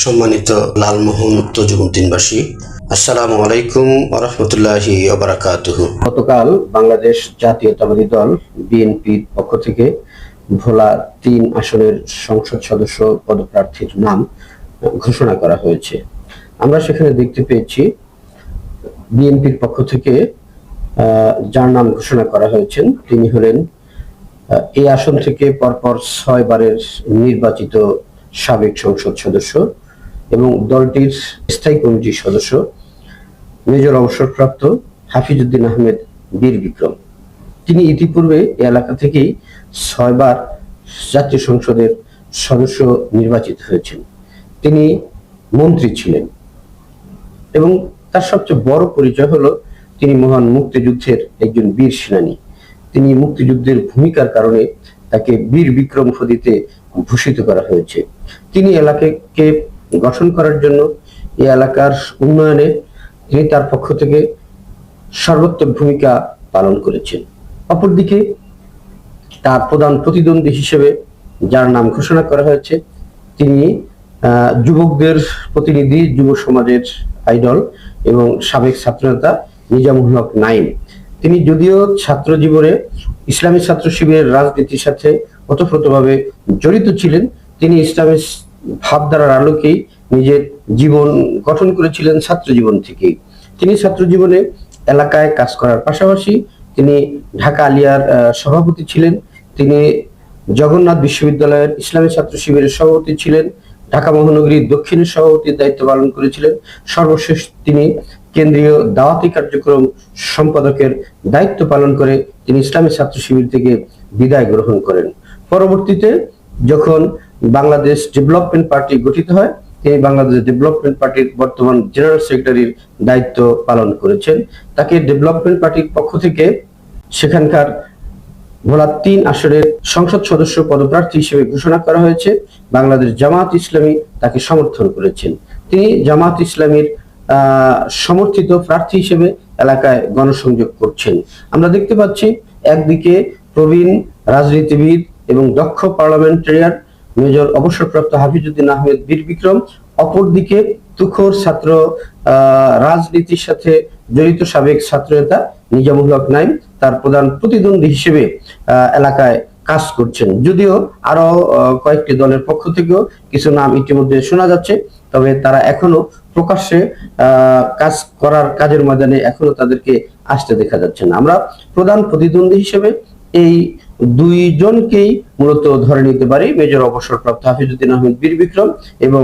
সম্মানিত লালমোহন তজুমুদ্দিনবাসী, আসসালামু আলাইকুম ওয়া রাহমাতুল্লাহি ওয়া বারাকাতুহু। গতকাল বাংলাদেশ জাতীয়তাবাদী দল বিএনপির পক্ষ থেকে ভোলা ৩ আসনের সংসদ সদস্য পদপ্রার্থীর নাম ঘোষণা করা হয়েছে। আমরা সেখানে দেখতে পেয়েছি বিএনপির পক্ষ থেকে যার নাম ঘোষণা করা হয়েছে তিনি হলেন এই আসন থেকে পরপর ৬ বারের নির্বাচিত সাবেক সংসদ সদস্য এবং দলটির স্থায়ী কমিটির সদস্য মেজর অবসরপ্রাপ্ত হাফিজউদ্দিন আহমেদ বীর বিক্রম। তিনি ইতিপূর্বে এই এলাকা থেকেই ৬ বার জাতীয় সংসদের সদস্য নির্বাচিত হয়েছেন। তিনি মন্ত্রী ছিলেন এবং তার সবচেয়ে বড় পরিচয় হলো তিনি মহান মুক্তিযুদ্ধের একজন বীর সেনানী। তিনি মুক্তিযুদ্ধের ভূমিকার কারণে তাকে বীর বিক্রম উপাধিতে ভূষিত করা হয়েছে। তিনি এলাকাকে গঠন করার জন্য এই এলাকার উন্নয়নে তিনি তার পক্ষ থেকে সর্বোত্তম ভূমিকা পালন করেছেন। অপরদিকে তার প্রধান প্রতিদ্বন্দ্বী হিসেবে যার নাম ঘোষণা করা হয়েছে তিনি যুবকদের প্রতিনিধি, যুব সমাজের আইডল এবং সাবেক ছাত্রনেতা নিজামুল হক নাঈম। তিনি যদিও ছাত্র জীবনে ইসলামী ছাত্র শিবিরের রাজনীতির সাথে ওতপ্রোতভাবে জড়িত ছিলেন, তিনি ইসলামী ভাবধারার আলোকেই নিজের জীবন গঠন করেছিলেন ছাত্র জীবন থেকেই। তিনি ছাত্র জীবনে এলাকায় কাজ করার পাশাপাশি তিনি ঢাকা আলিয়ার সভাপতি ছিলেন। তিনি জগন্নাথ বিশ্ববিদ্যালয়ের ইসলামী ছাত্র শিবিরের সভাপতি ছিলেন, ঢাকা মহানগরীর দক্ষিণের সভাপতির দায়িত্ব পালন করেছিলেন। সর্বশেষ তিনি কেন্দ্রীয় দাওয়াতি কার্যক্রম সম্পাদকের দায়িত্ব পালন করে তিনি ইসলামী ছাত্র শিবির থেকে বিদায় গ্রহণ করেন। পরবর্তীতে যখন বাংলাদেশ ডেভেলপমেন্ট পার্টি গঠিত হয় তিনি বাংলাদেশ ডেভেলপমেন্ট পার্টির বর্তমান জেনারেল সেক্রেটারির দায়িত্ব পালন করেছেন। তাকে ডেভেলপমেন্ট পার্টির পক্ষ থেকে সেখানকার ভোলা ৩ আসনের সংসদ সদস্য পদপ্রার্থী হিসেবে ঘোষণা করা হয়েছে। বাংলাদেশ জামাত ইসলামী তাকে সমর্থন করেছেন। তিনি জামাত ইসলামীর সমর্থিত প্রার্থী হিসেবে এলাকায় গণসংযোগ করছেন। আমরা দেখতে পাচ্ছি একদিকে প্রবীণ রাজনীতিবিদ এবং দক্ষ পার্লামেন্টারিয়ান মেজর অবসরপ্রাপ্ত হাফিজউদ্দিন আহমেদ বীর বিক্রম, অপরদিকে তুখোর ছাত্র রাজনীতির সাথে জড়িত সাবেক ছাত্রনেতা নিজামুল হক নাঈম তার প্রধান প্রতিদ্বন্দ্বী হিসেবে এলাকায় কাজ করছেন। যদিও আরো কয়েকটি দলের পক্ষ থেকেও কিছু নাম ইতিমধ্যে শোনা যাচ্ছে, তবে তারা এখনো প্রকাশ্যে কাজ করার কাজের ময়দানে এখনো তাদেরকে আসতে দেখা যাচ্ছে না। আমরা প্রধান প্রতিদ্বন্দ্বী হিসেবে এই দুইজনকেই মূলত ধরে নিতে পারি, মেজর অবসরপ্রাপ্ত হাফিজউদ্দিন আহমেদ বীর বিক্রম এবং